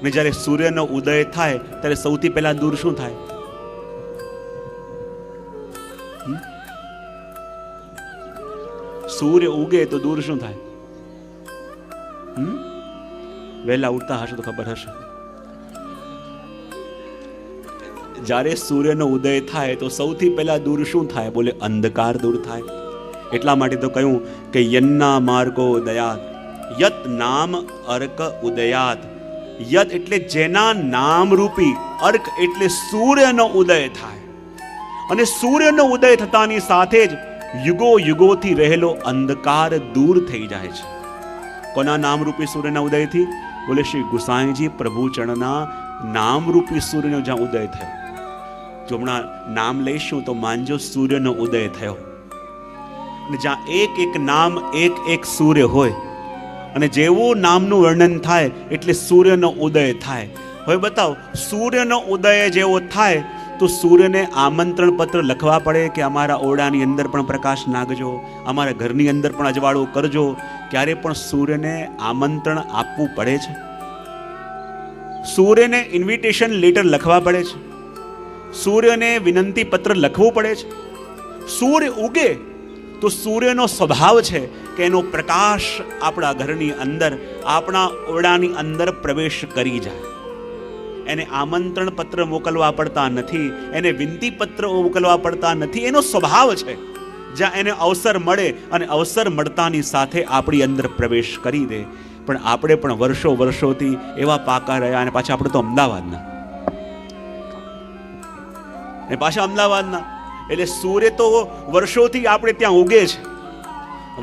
ને જ્યારે સૂર્યનો ઉદય થાય ત્યારે સૌથી પહેલા દૂર શું થાય? સૂર્ય ઉગે તો દૂર શું થાય? વહેલા ઉઠતા હશો તો ખબર હશે. જ્યારે સૂર્યનો ઉદય થાય તો સૌથી પહેલા દૂર શું થાય? બોલે અંધકાર દૂર થાય. એટલા માટે તો કહ્યું કે યન્ના માર્ગો ઉદયાત, યત નામ અર્ક ઉદયાત. યત એટલે જેના નામ રૂપી, અર્ક એટલે સૂર્યનો ઉદય થાય. અને સૂર્યનો ઉદય થતાની સાથે જ યુગો યુગોથી રહેલો અંધકાર દૂર થઈ જાય છે. કોના નામરૂપી સૂર્યના ઉદયથી? બોલે શ્રી ગુસાઈજી પ્રભુ ચરણના નામરૂપી સૂર્યનો જ્યાં ઉદય થયો. જો હમણાં નામ લઈશું તો માનજો સૂર્યનો ઉદય થયો. અને જ્યાં એક એક નામ, એક એક સૂર્ય હોય, અને જેવું નામનું વર્ણન થાય એટલે સૂર્યનો ઉદય થાય. હવે બતાવો, સૂર્યનો ઉદય જેવો થાય તો સૂર્યને આમંત્રણ પત્ર લખવા પડે કે અમારા ઓરડાની અંદર પણ પ્રકાશ નાખજો, અમારા ઘરની અંદર પણ અજવાળું કરજો. ક્યારે પણ સૂર્યને આમંત્રણ આપવું પડે છે? સૂર્યને ઇન્વિટેશન લેટર લખવા પડે છે? સૂર્યને વિનંતી પત્ર લખવું પડે છે? સૂર્ય ઉગે તો સૂર્યનો સ્વભાવ છે કે એનો પ્રકાશ આપણા ઘરની અંદર, આપણા ઓરડાની અંદર પ્રવેશ કરી જાય. એને આમંત્રણ પત્ર મોકલવા પડતા નથી, એને વિનંતી પત્ર મોકલવા પડતા નથી. એનો સ્વભાવ છે જ્યાં એને અવસર મળે અને અવસર મળતાની સાથે આપણી અંદર પ્રવેશ કરી દે. પણ આપણે પણ વર્ષોથી એવા પાકા રહ્યા, અને પાછા આપણે તો અમદાવાદના. એટલે સૂર્ય તો વર્ષોથી આપણે ત્યાં ઉગે છે,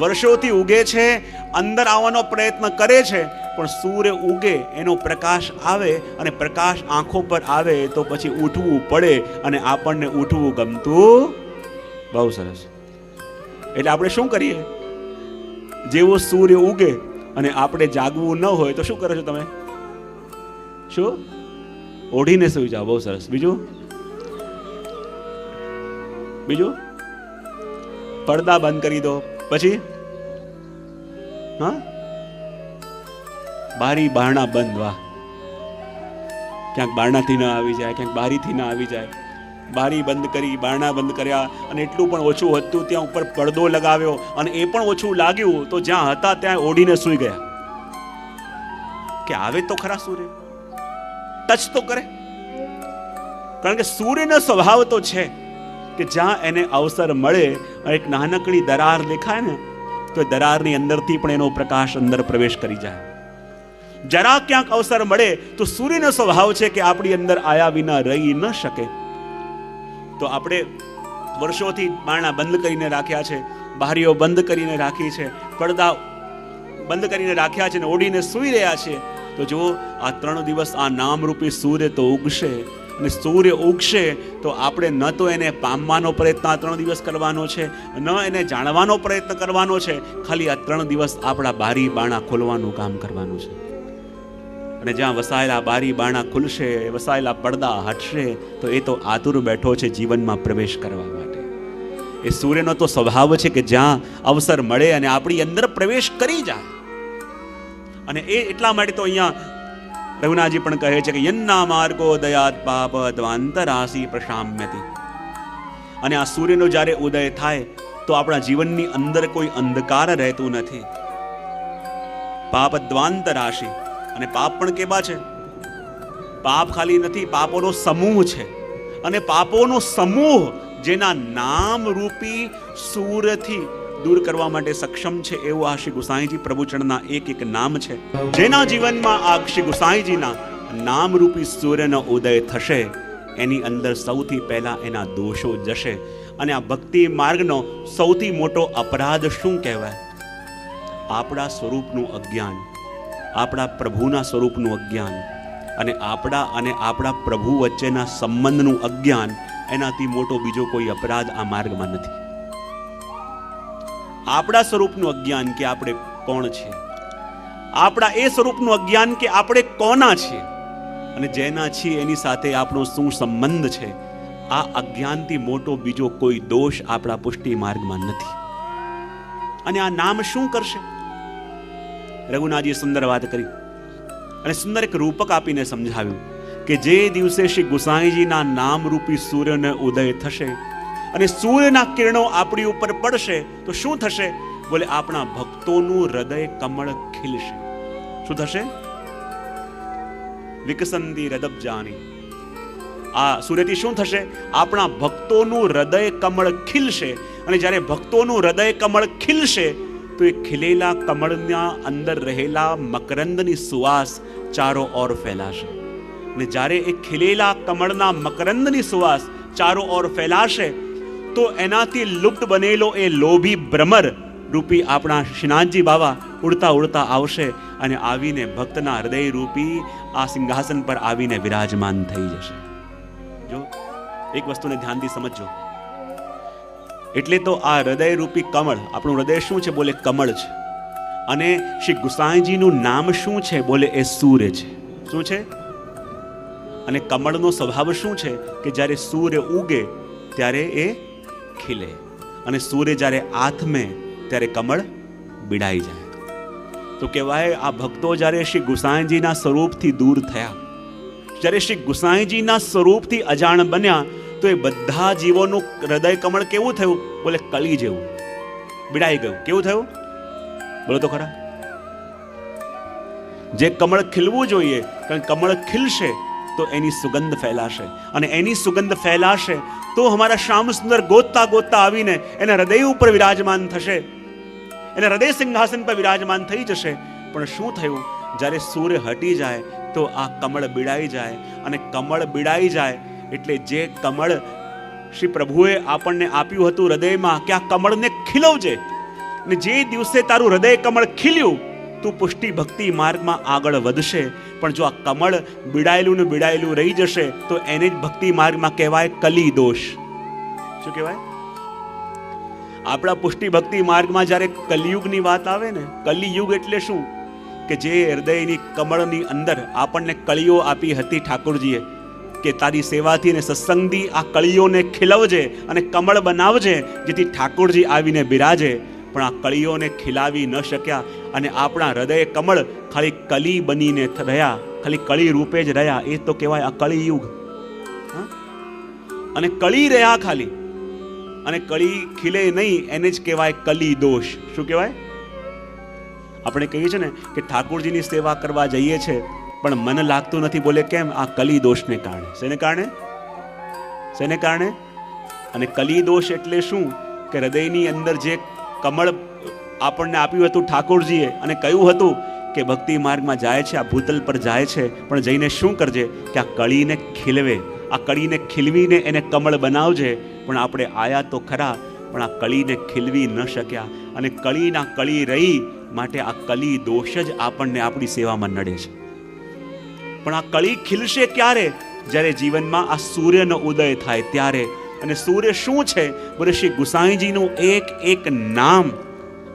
વર્ષોથી ઉગે છે, અંદર આવવાનો પ્રયત્ન કરે છે. પણ સૂર્ય ઉગે, એનો પ્રકાશ આવે અને પ્રકાશ આંખો પર આવે તો પછી ઉઠવું પડે, અને આપણને ઉઠવું ગમતું. બહુ સરસ. એટલે આપણે શું કરીએ? જેવો સૂર્ય ઉગે અને આપણે જાગવું ન હોય તો શું કરો છો તમે? શું? ઓઢીને સૂઈ જાઓ. બહુ સરસ. બીજું પડદા બંધ કરી દો. પછી બારી બારણા બંધ. વાહ! ક્યાંક બારણાથી ના આવી જાય, ક્યાંક બારીથી ના આવી જાય. બારી બંધ કરી, બારણા બંધ કર્યા, અને એટલું પણ ઓછું હતું ત્યાં ઉપર પડદો લગાવ્યો, અને એ પણ ઓછું લાગ્યું તો જ્યાં હતા ત્યાં ઓઢીને સૂઈ ગયા. કે આવે તો ખરા સૂર્ય, ટચ તો કરે. કારણ કે સૂર્યનો સ્વભાવ તો છે કે જ્યાં એને અવસર મળે, એક નાનકડી દરાર દેખાય ને તો દરારની અંદરથી પણ એનો પ્રકાશ અંદર પ્રવેશ કરી જાય. જરા ક્યાંક અવસર મળે તો સૂર્યનો સ્વભાવ છે કે આપણી અંદર આયા વિના રહી ન શકે. તો આપણે વર્ષોથી બારણા બંધ કરીને રાખ્યા છે, બારીઓ બંધ કરીને રાખી છે, પડદા બંધ કરીને રાખ્યા છે, ને ઓઢીને સૂઈ રહ્યા છે. તો જો આ 3 દિવસ આ નામરૂપી સૂર્ય તો ઉગશે, અને સૂર્ય ઉગશે તો આપણે ન તો એને પામવાનો પ્રયત્ન આ 3 દિવસ કરવાનો છે, ન એને જાણવાનો પ્રયત્ન કરવાનો છે. ખાલી આ 3 દિવસ આપણા બારી બારણા ખોલવાનું કામ કરવાનું છે. અને જ્યાં વસાયેલા બારી બારણા ખુલશે, વસાયેલા પડદા હટશે, તો એ તો આતુર બેઠો છે જીવનમાં પ્રવેશ કરવા માટે. એ સૂર્યનો તો સ્વભાવ છે કે જ્યાં અવસર મળે અને આપણી અંદર પ્રવેશ કરી જાય. અને એ એટલા માટે તો અહીંયા રઘુનાથજી પણ કહે છે કે યન્ના માર્ગો દયાત પાપ દ્વાંતરાસી પ્રશામ્યતિ. અને આ સૂર્યનો જ્યારે ઉદય થાય તો આપણા જીવનની અંદર કોઈ અંધકાર રહેતું નથી. પાપ દ્વાંતરાશી. અને પાપ પણ કેવા છે? પાપ ખાલી નથી, પાપોનો સમૂહ છે. અને પાપોનો સમૂહ જેના નામ રૂપી સૂર્યથી દૂર કરવા માટે સક્ષમ છે, એવું આ શ્રી ગુસાઈજી પ્રભુચરણના એક નામ છે. જેના જીવનમાં આ શ્રી ગુસાઈજીના નામરૂપી સૂર્યનો ઉદય થશે, એની અંદર સૌથી પહેલા એના દોષો જશે. અને આ ભક્તિ માર્ગનો સૌથી મોટો અપરાધ શું કહેવાય? આપણા સ્વરૂપનું અજ્ઞાન, આપણા પ્રભુના સ્વરૂપનું અજ્ઞાન, અને આપણા પ્રભુ વચ્ચેના સંબંધનું અજ્ઞાન. એનાથી મોટો બીજો કોઈ અપરાધ આ માર્ગમાં નથી. આપણા સ્વરૂપનું અજ્ઞાન કે આપણે કોણ છીએ, આપણા એ સ્વરૂપનું અજ્ઞાન કે આપણે કોના છીએ, અને જેના છીએ એની સાથે આપણો શું સંબંધ છે. આ અજ્ઞાનથી મોટો બીજો કોઈ દોષ આપણા પુષ્ટિ માર્ગમાં નથી. અને આ નામ શું કરશે? રઘુનાથજીએ સુંદર વાત કરી અને સુંદર એક રૂપક આપીને સમજાવ્યું કે જે દિવસે શ્રી ગુસાઈજીના નામરૂપી સૂર્યનો ઉદય થશે અને સૂર્યના કિરણો આપણી ઉપર પડશે તો શું થશે? બોલે આપણા ભક્તોનું હૃદય કમળ ખીલશે. શું થશે? વિકસંતી રદબજાની. આ સૂર્યથી શું થશે? આપણા ભક્તોનું હૃદય કમળ ખીલશે. અને જ્યારે ભક્તોનું હૃદય કમળ ખીલશે તો એ ખીલેલા કમળના અંદર રહેલા મકરંદની સુવાસ ચારો ઓર ફેલાશે. અને જ્યારે એ ખીલેલા કમળના મકરંદની સુવાસ ચારો ઓર ફેલાશે તો એનાથી લુપ્ત બનેલો એ લોભી ભ્રમર રૂપી આપણા શ્રીનાથજી બાબા ઉડતા ઉડતા આવશે અને આવીને ભક્તના હૃદય રૂપી આ સિંહાસન પર આવીને વિરાજમાન થઈ જશે. જો એક વસ્તુને ધ્યાનથી સમજજો. એટલે તો આ હૃદય રૂપી કમળ, આપણું હૃદય શું છે? બોલે કમળ છે. અને શ્રી ગુસાઈજીનું નામ શું છે? બોલે એ સૂર્ય છે. શું છે? અને કમળનો સ્વભાવ શું છે? કે જ્યારે સૂર્ય ઉગે ત્યારે એ ખીલે અને સૂર્ય જ્યારે આથમે ત્યારે કમળ બિડાઈ જાય. તો કહેવાય આ ભક્તો જ્યારે શ્રી ગુસાઈજીના સ્વરૂપથી દૂર થયા, જ્યારે શ્રી ગુસાઈજીના સ્વરૂપથી અજાણ બન્યા તો એ બધા જીવોનું હૃદય કમળ કેવું થયું? બોલે કલી જેવું બિડાઈ ગયું. કેવું થયું? બોલો તો ખરા. જે કમળ ખીલવું જોઈએ, કારણ કમળ ખીલશે તો એની સુગંધ ફેલાશે અને એની સુગંધ ફેલાશે તો અમારા શ્યામ સુંદર ગોતતા ગોતતા આવીને એના હૃદય ઉપર વિરાજમાન થશે, એના હૃદય સિંહાસન પર વિરાજમાન થઈ જશે. પણ શું થયું? જ્યારે સૂર્ય હટી જાય તો આ કમળ બિડાઈ જાય અને કમળ બિડાઈ જાય એટલે જે કમળ શ્રી પ્રભુએ આપણને આપ્યું હતું હૃદયમાં કે આ કમળને ખીલવજે, ને જે દિવસે તારું હૃદય કમળ ખીલ્યું તું પુષ્ટિ ભક્તિ માર્ગમાં આગળ વધશે. પણ જો આ કમળ બિડાયેલું ને બિડાયેલું રહી જશે તો એને જ ભક્તિ માર્ગમાં કહેવાય કલી દોષ. શું કહેવાય? આપણા પુષ્ટિ ભક્તિ માર્ગમાં જ્યારે કલિયુગની વાત આવે ને, કલિયુગ એટલે શું? કે જે હૃદયની કમળની અંદર આપણને કળીઓ આપી હતી ઠાકોરજીએ કે તારી સેવાથી ને સત્સંગથી આ કળીઓને ખીલવજે અને કમળ બનાવજે જેથી ઠાકોરજી આવીને બિરાજે. પણ આ કળીઓને ખીલાવી ન શક્યા અને આપણા હૃદય કમળ ખાલી કલી બનીને રહ્યા, ખાલી કળી રૂપે જ રહ્યા. એ તો કહેવાય આ કળીયુગ. અને કળી રહ્યા ખાલી અને કળી ખીલે નહીં એને જ કહેવાય કલી દોષ. શું કહેવાય? આપણે કહીએ છીએ ને કે ઠાકોરજીની સેવા કરવા જઈએ છીએ પણ મન લાગતું નથી. બોલે કેમ? આ કલી દોષને કારણે. શેને કારણે? શેને કારણે? અને કલી દોષ એટલે શું? કે હૃદયની અંદર જે કમળ આપણને આપ્યું હતું ઠાકોરજીએ અને કહ્યું હતું કે ભક્તિ માર્ગમાં જાય છે, આ ભૂતલ પર જાય છે, પણ જઈને શું કરજે કે આ કળીને ખીલવે, આ કળીને ખીલવીને એને કમળ બનાવજે. પણ આપણે આયા તો ખરા પણ આ કળીને ખીલવી ન શક્યા અને કળીના કળી રહી માટે આ કલી દોષ જ આપણને આપણી સેવામાં નડે છે. પણ આ કળી ખીલશે ક્યારે? જ્યારે જીવનમાં આ સૂર્યનો ઉદય થાય ત્યારે. અને સૂર્ય શું છે? બોલે શ્રી ગુસાઈજીનું એક એક નામ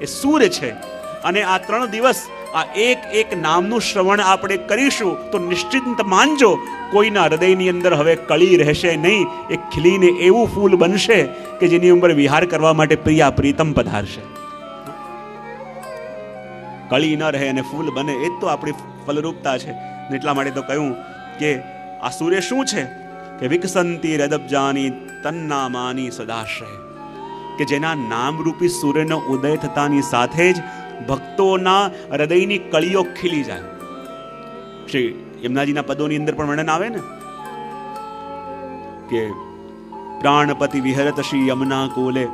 એ સૂર્ય છે. અને આ 3 દિવસ આ એક એક નામનું શ્રવણ આપણે કરીશું તો નિશ્ચિંત માનજો કોઈના હૃદયની અંદર હવે કળી રહેશે નહીં. એ ખીલીને એવું ફૂલ બનશે કે જેની ઉપર વિહાર કરવા માટે પ્રિયા પ્રીતમ પધારશે. કળી ન રહે અને ફૂલ બને એ જ તો આપણી ફલરૂપતા છે. એટલા માટે તો કહ્યું કે આ સૂર્ય શું છે? કે વિકસંતી રદબજાની તન્નામાની સદાશ્રય, કે જેના નામરૂપી સૂર્યનો ઉદય થતાની સાથે જ ભક્તોના હૃદયની કળીઓ ખીલી જાય. શ્રી યમુનાજીના પદોની અંદર પણ વર્ણન આવે ને કે પ્રાણપતિ વિહરત શ્રી યમુના કોલે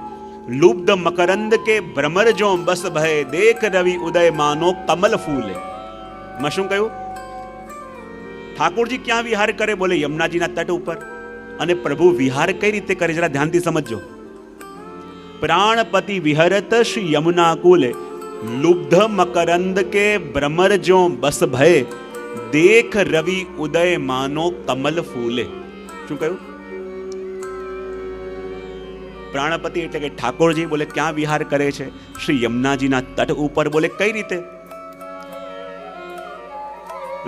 લુબ્ધ મકરંદ કે ભ્રમર જો બસ ભય દેખ રવિ ઉદય માનો કમલ ફૂલે. માં શું કહ્યું? ઠાકોરજી ક્યાં વિહાર કરે? બોલે યમુનાજીના તટ ઉપર. અને પ્રભુ વિહાર કઈ રીતે કરે? જરા ધ્યાનથી સમજો. પ્રાણપતિ વિહરત શ્રી યમુના કુલે લુબ્ધ મકરંદ કે ભ્રમર જો બસ ભય દેખ રવિ ઉદય માનો કમલ ફૂલે. શું કહ્યું? પ્રાણપતિ એટલે કે ઠાકોરજી બોલે ક્યાં વિહાર કરે છે? શ્રી યમુનાજીના તટ ઉપર. બોલે કઈ રીતે?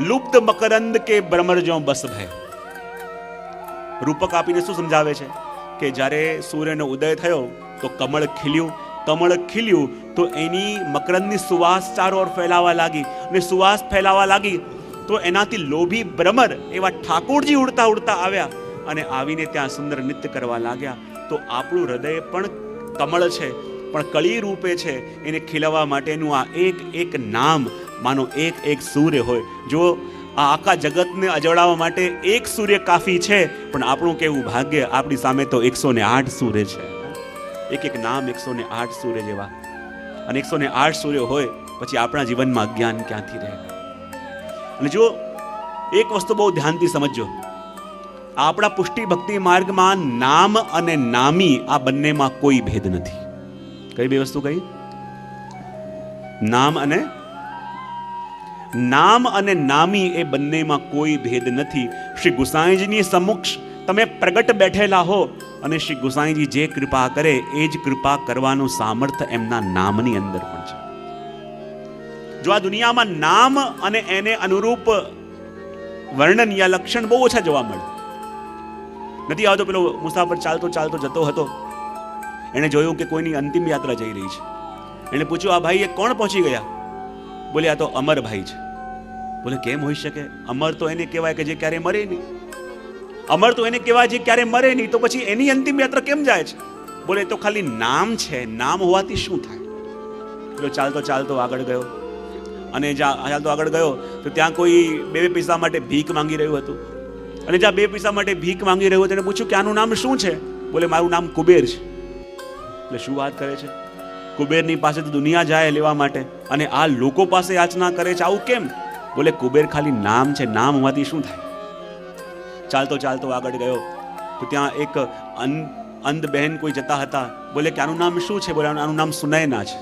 લુપ્ત મકરંદ કે ભ્રમર જો બસ ભય. રૂપક આપીને શું સમજાવે છે? કે જ્યારે સૂર્યનો ઉદય થયો તો કમળ ખીલ્યું. કમળ ખીલ્યું તો એની મકરંદની સુવાસ ચારો ઓર ફેલાવા લાગી અને સુવાસ ફેલાવા લાગી તો એનાથી લોભી ભ્રમર એવા ઠાકોરજી ઉડતા ઉડતા આવ્યા અને આવીને ત્યાં સુંદર નૃત્ય કરવા લાગ્યા. તો આપણું હૃદય પણ કમળ છે, પણ કળી રૂપે છે. એને ખીલવવા માટેનું આ એક એક નામ, માનો એક એક સૂર્ય હોય. જો આ આખા જગતને અજવાળવા માટે એક સૂર્ય કાફી છે, પણ આપણું કેવું ભાગ્ય, આપણી સામે તો 108 સૂર્ય છે. એક એક નામ 108 સૂર્ય જેવા. અને 108 સૂર્ય હોય પછી આપણા જીવનમાં અજ્ઞાન ક્યાંથી રહે? અને જો એક વસ્તુ બહુ ધ્યાનથી સમજજો, આપણા પુષ્ટિ ભક્તિ માર્ગમાં નામ અને નામી આ બંનેમાં કોઈ ભેદ નથી. કઈ બે વસ્તુ કઈ? નામ અને નામી એ બંનેમાં કોઈ ભેદ નથી. શ્રી ગુસાઈજીની સમક્ષ તમે પ્રગટ બેઠેલા હો અને શ્રી ગુસાઈજી જે કૃપા કરે એ જ કૃપા કરવાનું સામર્થ્ય એમના નામની અંદર પણ છે. જો આ દુનિયામાં નામ અને એને અનુરૂપ વર્ણન યા લક્ષણ બહુ ઓછા જોવા મળે. નથી આવતો. પેલો મુસાફર ચાલતો ચાલતો જતો હતો, એને જોયું કે કોઈની અંતિમ યાત્રા જઈ રહી છે. એને પૂછ્યું, આ ભાઈ એ કોણ પહોંચી ગયા? બોલે, આ તો અમરભાઈ છે. બોલે, કેમ હોઈ શકે? અમર તો એને કહેવાય કે જે ક્યારે મરે નહીં. અમર તો એને કહેવાય જે ક્યારે મરે નહીં, તો પછી એની અંતિમ યાત્રા કેમ જાય છે? બોલે, તો ખાલી નામ છે, નામ હોવાથી શું થાય? પેલો ચાલતો ચાલતો આગળ ગયો, અને ચાલતો આગળ ગયો તો ત્યાં કોઈ 2 પૈસા માટે ભીખ માંગી રહ્યું હતું. અને જ્યાં 2 પૈસા માટે ભીખ માંગી રહ્યું હતું, એને પૂછ્યું કે આનું નામ શું છે? બોલે, મારું નામ કુબેર છે. એટલે શું વાત કરે છે? કુબેરની પાસે તો દુનિયા જાય લેવા માટે, અને આ લોકો પાસે યાચના કરે છે, આવું કેમ? બોલે, કુબેર ખાલી નામ છે, નામ હોવાથી શું થાય? ચાલતો ચાલતો આગળ ગયો તો ત્યાં એક અંધ બહેન કોઈ જતા હતા. બોલે કે આનું નામ શું છે? બોલે, આનું નામ સુનયના છે.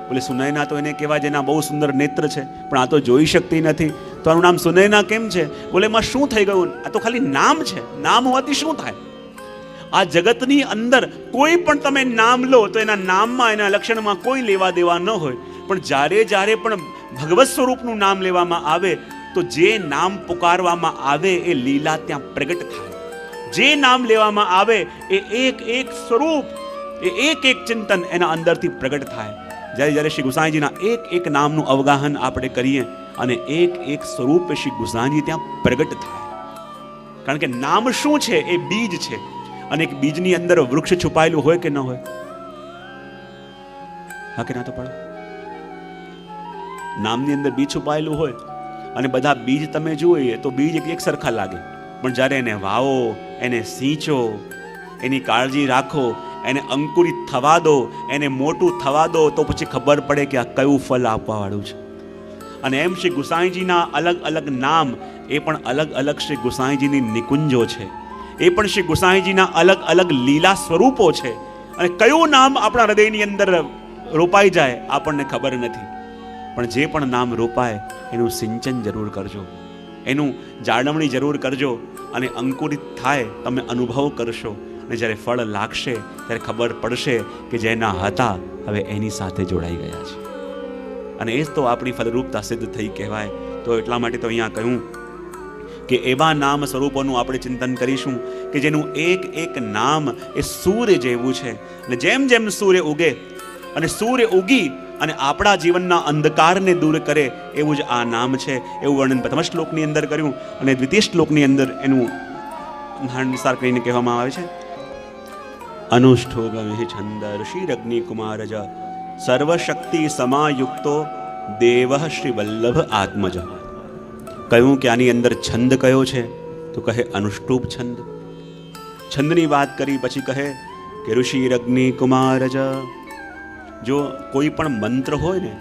બોલે, સુનયના તો એને કહેવાય જેના બહુ સુંદર નેત્ર છે, પણ આ તો જોઈ શકતી નથી, તો આનું નામ સુનયના કેમ છે? બોલે, એમાં શું થઈ ગયું? આ તો ખાલી નામ છે, નામ હોવાથી શું થાય? આ જગતની અંદર કોઈ પણ તમે નામ લો તો એના નામમાં, એના લક્ષણમાં કોઈ લેવા દેવા ન હોય, પણ જ્યારે પણ ભગવત સ્વરૂપનું નામ લેવામાં આવે તો જે નામ પુકારવામાં આવે એ લીલા ત્યાં પ્રગટ થાય. જે નામ લેવામાં આવે એ એક એક સ્વરૂપ, એ એક એક ચિંતન એના અંદરથી પ્રગટ થાય. જ્યારે શ્રી ગુસાઈજીના એક એક નામનું અવગાહન આપણે કરીએ અને એક એક સ્વરૂપ શ્રી ગુસાઈજી ત્યાં પ્રગટ થાય. કારણ કે નામ શું છે? એ બીજ છે, અને એક બીજની અંદર વૃક્ષ છુપાયેલું હોય કે ન હોય? હા કે ના? તો પડે. નામની અંદર બીજ છુપાયેલું હોય, અને બધા બીજ તમે જોઈએ તો બીજ એક સરખા લાગે, પણ જ્યારે એને વાવો, એને સિંચો, એની કાળજી રાખો, એને અંકુરિત થવા દો, એને મોટું થવા દો, તો પછી ખબર પડે કે આ કયું ફળ આપવા વાળું છે. અને એમ શ્રી ગુસાઈજીના અલગ અલગ નામ, એ પણ અલગ અલગ શ્રી ગુસાઈજીની નિકુંજો છે. એ પણ શ્રી ગુસાઈજીના અલગ અલગ લીલા સ્વરૂપો છે. અને કયું નામ આપણા હૃદયની અંદર રોપાઈ જાય આપણને ખબર નથી, પણ જે પણ નામ રોપાય એનું સિંચન જરૂર કરજો, એનું જાળવણી જરૂર કરજો, અને અંકુરિત થાય તમે અનુભવ કરશો. અને જ્યારે ફળ લાગશે ત્યારે ખબર પડશે કે જેના હતા હવે એની સાથે જોડાઈ ગયા છે. અને એ જ તો આપણી ફલરૂપતા સિદ્ધ થઈ કહેવાય. તો એટલા માટે તો અહીંયા કહ્યું કે એવા નામ સ્વરૂપોનું આપણે ચિંતન કરીશું કે જેનું એક એક નામ એ સૂર્ય જેવું છે. અને જેમ જેમ સૂર્ય ઉગે અને સૂર્ય ઉગી અને આપણા જીવનના અંધકારને દૂર કરે એવું જ આ નામ છે. એવું વર્ણન પ્રથમ શ્લોકની અંદર કર્યું, અને દ્વિતીય શ્લોકની અંદર એનું વિસ્તાર કરીને કહેવામાં આવે છે. અનુષ્ઠોગમિ છંદ ઋષિરગ્નિ કુમારજ સર્વશક્તિ સમાયુક્તો દેવ શ્રી વલ્લભ આત્મજ. કહ્યું કે આની અંદર છંદ કયો છે? તો કહે અનુષ્ટુપ છંદ. છંદની વાત કરી પછી કહે કે ઋષિરગ્નિ કુમારજ. જો કોઈ પણ મંત્ર હોય ને,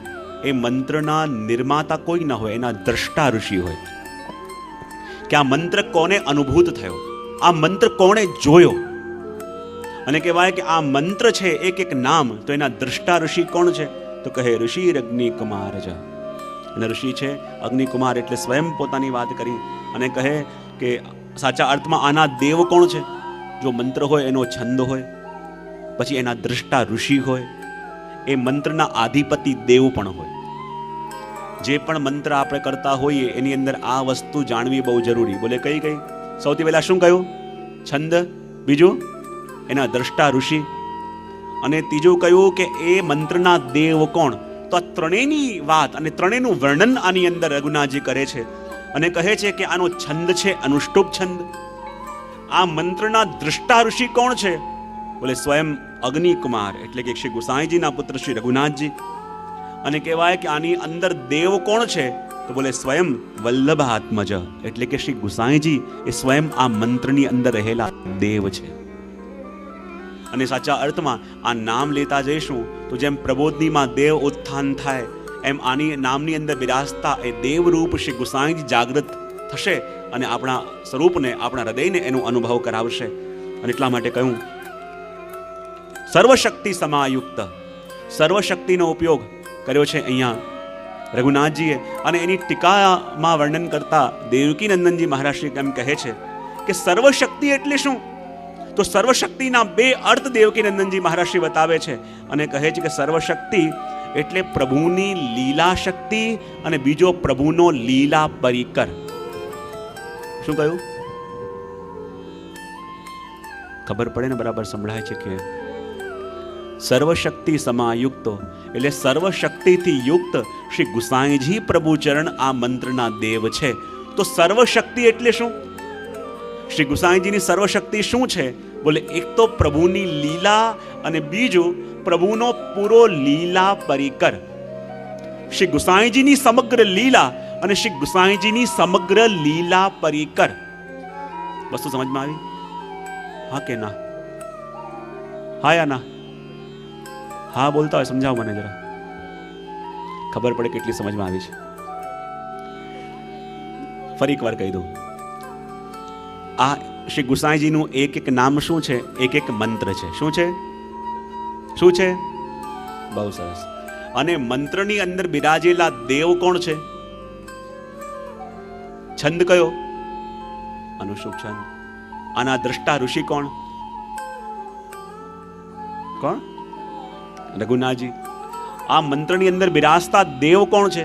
એ મંત્રના નિર્માતા કોઈ ના હોય, એના દ્રષ્ટા ઋષિ હોય. કે આ મંત્ર કોને અનુભૂત થયો, આ મંત્ર કોણે જોયો, અને કહેવાય કે આ મંત્ર છે એક એક નામ, તો એના દ્રષ્ટા ઋષિ કોણ છે? તો કહે ઋષિરગ્નિ કુમારજ. અને ઋષિ છે અગ્નિકુમાર, એટલે સ્વયં પોતાની વાત કરી અને કહે કે સાચા અર્થમાં આના દેવ કોણ છે? જો મંત્ર હોય એનો છંદ હોય, પછી એના દ્રષ્ટા ઋષિ હોય, એ મંત્રના આધિપતિ દેવ પણ હોય. જે પણ મંત્ર આપણે કરતા હોઈએ એની અંદર આ વસ્તુ જાણવી બહુ જરૂરી. બોલે કઈ કઈ? સૌથી પહેલા શું કહ્યું? છંદ. બીજું એના દ્રષ્ટા ઋષિ, અને ત્રીજું કહ્યું કે એ મંત્રના દેવ કોણ? તો આ ત્રણેયની વાત અને ત્રણેયનું વર્ણન આની અંદર રઘુનાથજી કરે છે. અને કહે છે કે આનો છંદ છે અનુષ્ટુપ છંદ. આ મંત્રના દ્રષ્ટા ઋષિ કોણ છે? બોલે સ્વયં અગ્નિકુમાર, એટલે કે શ્રી ગુસાઈજીના પુત્ર શ્રી રઘુનાથજી. અને કહેવાય કે આની અંદર દેવ કોણ છે? તો બોલે સ્વયં વલ્લભાત્મજ, એટલે કે શ્રી ગુસાઈજી એ સ્વયં આ મંત્રની અંદર રહેલા દેવ છે. અને સાચા અર્થમાં આ નામ લેતા જઈશું તો જેમ પ્રબોધનીમાં દેવ ઉત્થાન થાય, એમ આની નામની અંદર બિરાજતા એ દેવરૂપ શ્રી ગુસાઈજી જાગૃત થશે અને આપણા સ્વરૂપને, આપણા હૃદયને એનો અનુભવ કરાવશે. અને એટલા માટે કહ્યું સર્વશક્તિ સમાયુક્ત. સર્વશક્તિનો ઉપયોગ કર્યો છે અહીંયા રઘુનાથજીએ. અને એની ટીકામાં વર્ણન કરતા દેવકી નંદનજી મહારાજ શ્રી એમ કહે છે કે સર્વશક્તિ એટલે શું? તો સર્વશક્તિના બે અર્થ દેવકી નંદનજી મહારાજ શ્રી બતાવે છે અને કહે છે કે સર્વશક્તિ એટલે પ્રભુની લીલા શક્તિ અને બીજો પ્રભુનો લીલા પરિકર. શું કહ્યું? ખબર પડે ને? બરાબર સંભળાય છે કે સર્વશક્તિ સમાયુક્તો એટલે સર્વશક્તિથી યુક્ત શ્રી ગુસાઈજી પ્રભુચરણ આ મંત્રના દેવ છે. તો સર્વશક્તિ એટલે શું? શ્રી ગુસાઈજીની સર્વશક્તિ શું છે? બોલે એક તો પ્રભુની લીલા અને બીજું પ્રભુનો પૂરો લીલા પરિકર. શ્રી ગુસાઈજીની સમગ્ર લીલા અને શ્રી ગુસાઈજીની સમગ્ર લીલા પરિકર. વસ્તુ સમજમાં આવી? હા કે ના? હા યા ના? હા બોલતા હોય સમજાવો મને જરા, ખબર પડે કેટલી સમજમાં આવી છે. ફરી એક વાર કહી દઉં, આ શ્રી ગુસાઈજીનું એક એક નામ શું છે? એક એક મંત્ર છે. શું છે? શું છે? બહુ સરસ. અને મંત્રની અંદર બિરાજેલા દેવ કોણ છે? છંદ કયો? અનુષ્ટુપ છંદ. આના દ્રષ્ટા ઋષિ કોણ? કોણ? રઘુનાથજી. આ મંત્રની અંદર બિરાજતા દેવ કોણ છે?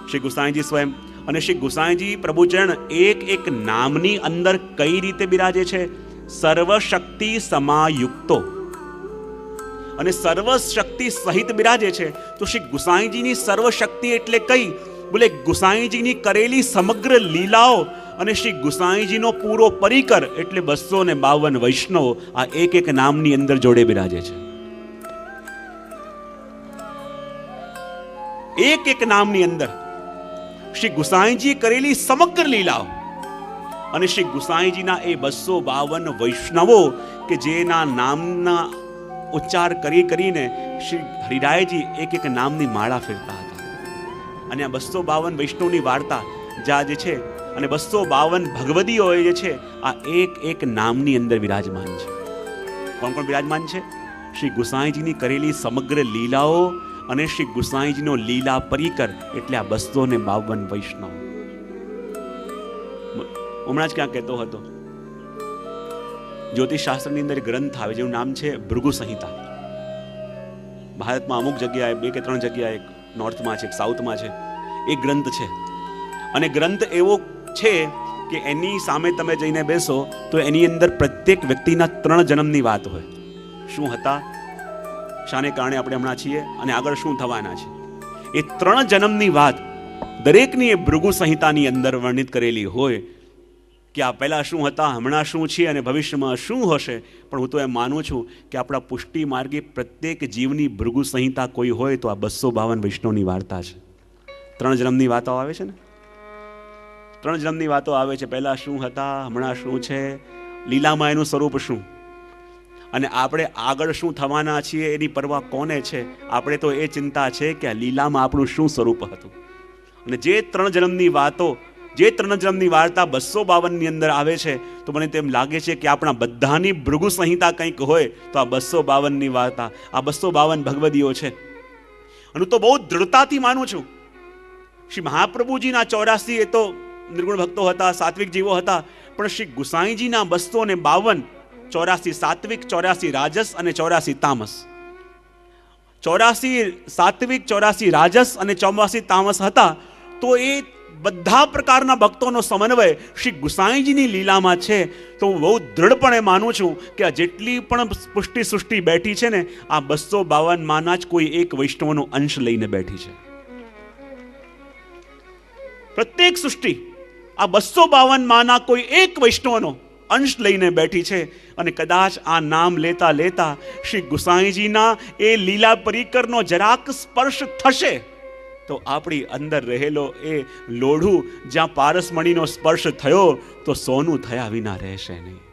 શ્રી ગુસાઈજી સ્વયં. અને શ્રી ગુસાઈજી પ્રભુચરણ એક એક નામની અંદર કઈ રીતે બિરાજે છે? સર્વશક્તિ સમાયુક્તો. અને સર્વશક્તિ સહિત બિરાજે છે. તો શ્રી ગુસાઈજીની સર્વશક્તિ એટલે કઈ? બોલે ગુસાઈજીની કરેલી સમગ્ર લીલાઓ અને શ્રી ગુસાઈજીનો પૂરો પરિકર એટલે 252 વૈષ્ણવ આ એક એક નામની અંદર જોડે બિરાજે છે. એક એક નામની અંદર શ્રી ગુસાઈજી કરેલી સમગ્ર લીલાઓ અને શ્રી ગુસાઈજીના એ 252 વૈષ્ણવો કે જેના નામના ઉચ્ચાર કરીને શ્રી હરિરાયજી એક એક નામની માળા ફેરતા હતા. અને આ 252 વૈષ્ણવની વાર્તા જ્યાં જે છે અને 252 ભગવદીઓ જે છે આ એક એક નામની અંદર વિરાજમાન છે. કોણ કોણ વિરાજમાન છે? શ્રી ગુસાઈજીની કરેલી સમગ્ર લીલાઓ અને શ્રી ગુસાઈજીનો લીલા પરિકર એટલે આ 252 વૈષ્ણવ. હમણાં જ ક્યાં કહેતો હતો, જ્યોતિષશાસ્ત્રની અંદર ગ્રંથ આવે જેનું નામ છે ભૃગુ સંહિતા. ભારતમાં અમુક જગ્યાએ 2 કે 3 જગ્યાએ, નોર્થમાં છે, સાઉથમાં છે, એ ગ્રંથ છે. અને ગ્રંથ એવો છે કે એની સામે તમે જઈને બેસો તો એની અંદર પ્રત્યેક વ્યક્તિના 3 જન્મની વાત હોય. શું હતા, શાને કારણે આપણે હમણાં છીએ અને આગળ શું થવાના છે, એ 3 જન્મની વાત દરેકની એ ભૃગુ સંહિતાની અંદર વર્ણિત કરેલી હોય કે આ પહેલા શું હતા, હમણાં શું છે અને ભવિષ્યમાં શું હશે. પણ હું તો એમ માનું છું કે આપણા પુષ્ટિ માર્ગે પ્રત્યેક જીવની ભૃગુ સંહિતા કોઈ હોય તો આ 252 વૈષ્ણવની વાર્તા છે. 3 જન્મની વાતો આવે છે ને, 3 જન્મની વાતો આવે છે. પહેલા શું હતા, હમણાં શું છે, લીલામાં એનું સ્વરૂપ શું, અને આપણે આગળ શું થવાના છીએ એની પરવા કોને છે. આપણે તો એ ચિંતા છે કે આ લીલામાં આપણું શું સ્વરૂપ હતું. અને જે 3 જન્મની વાતો, જે 3 જન્મની વાર્તા 252 ની અંદર આવે છે તો મને તેમ લાગે છે કે આપણા બધાની ભૃગુ સંહિતા કંઈક હોય તો આ 252 ની વાર્તા, આ 252 ભગવદીઓ છે. અને તો બહુ દૃઢતાથી માનું છું. શ્રી મહાપ્રભુજીના 84 એ તો નિર્ગુણ ભક્તો હતા, સાત્વિક જીવો હતા, પણ શ્રી ગુસાઈજીના 252 84 સાત્વિક, 84 રાજસ અને 84 તામસ. 84 સાત્વિક, 84 રાજસ અને 84 તામસ હતા. તો એ બધા પ્રકારના ભક્તોનો સમન્વય શ્રી ગુસાઈજીની લીલામાં છે. તો હું બહુ દૃઢપણે માનું છું કે આ જેટલી પણ પુષ્ટિ સૃષ્ટિ બેઠી છે ને, આ 252 માના જ કોઈ એક વૈષ્ણવનો અંશ લઈને બેઠી છે. પ્રત્યેક સૃષ્ટિ આ 252 માના કોઈ એક વૈષ્ણવનો અંશ લઈને બેઠી છે. અને કદાચ આ નામ લેતા લેતા શ્રી ગુસાઈજીના એ લીલા પરિકરનો જરાક સ્પર્શ થશે તો આપણી અંદર રહેલો એ લોઢું જ્યાં પારસમણીનો સ્પર્શ થયો તો સોનું થયા વિના રહેશે નહીં.